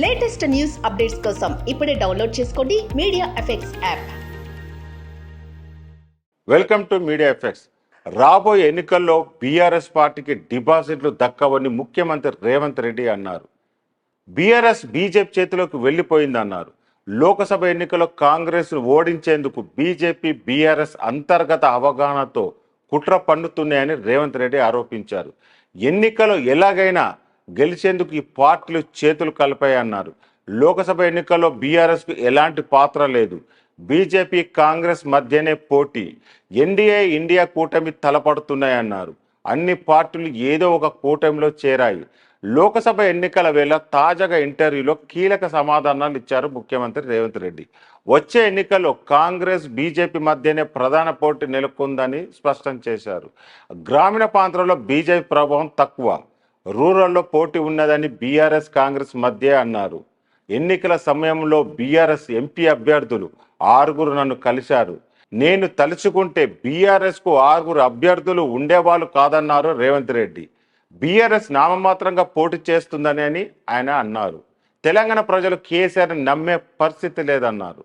Latest news updates కోసం ఇప్పుడే download చేసుకోండి media effects app. Welcome to media effects. రాబోయే ఎన్నికల్లో బీఆర్ఎస్ పార్టీకి డిపాజిట్లు దక్కవని ముఖ్యమంత్రి రేవంత్ రెడ్డి అన్నారు. బీఆర్ఎస్ బీజేపీ చేతిలోకి వెళ్ళిపోయిందన్నారు. లోకసభ ఎన్నికల్లో కాంగ్రెస్ను ఓడించేందుకు బీజేపీ బీఆర్ఎస్ అంతర్గత అవగాహనతో కుట్ర పన్నుతున్నాయని రేవంత్ రెడ్డి ఆరోపించారు. ఎన్నికల్లో ఎలాగైనా గెలిచేందుకు ఈ పార్టీలు చేతులు కలిపాయన్నారు. లోకసభ ఎన్నికల్లో బీఆర్ఎస్కు ఎలాంటి పాత్ర లేదు. బీజేపీ కాంగ్రెస్ మధ్యనే పోటీ. ఎన్డీఏ ఇండియా కూటమి తలపడుతున్నాయన్నారు. అన్ని పార్టీలు ఏదో ఒక కూటమిలో చేరాయి. లోకసభ ఎన్నికల వేళ తాజాగా ఇంటర్వ్యూలో కీలక సమాధానాలు ఇచ్చారు ముఖ్యమంత్రి రేవంత్ రెడ్డి. వచ్చే ఎన్నికల్లో కాంగ్రెస్ బీజేపీ మధ్యనే ప్రధాన పోటీ నెలకొందని స్పష్టం చేశారు. గ్రామీణ ప్రాంతాల్లో బీజేపీ ప్రభావం తక్కువ, రూరల్లో పోటీ ఉన్నదని బీఆర్ఎస్ కాంగ్రెస్ మధ్య అన్నారు. ఎన్నికల సమయంలో బీఆర్ఎస్ ఎంపీ అభ్యర్థులు 6 నన్ను కలిశారు. నేను తలుచుకుంటే బీఆర్ఎస్కు 6 అభ్యర్థులు ఉండేవాళ్ళు కాదన్నారు రేవంత్ రెడ్డి. బీఆర్ఎస్ నామమాత్రంగా పోటీ చేస్తుందని ఆయన అన్నారు. తెలంగాణ ప్రజలు కేసీఆర్ని నమ్మే పరిస్థితి లేదన్నారు.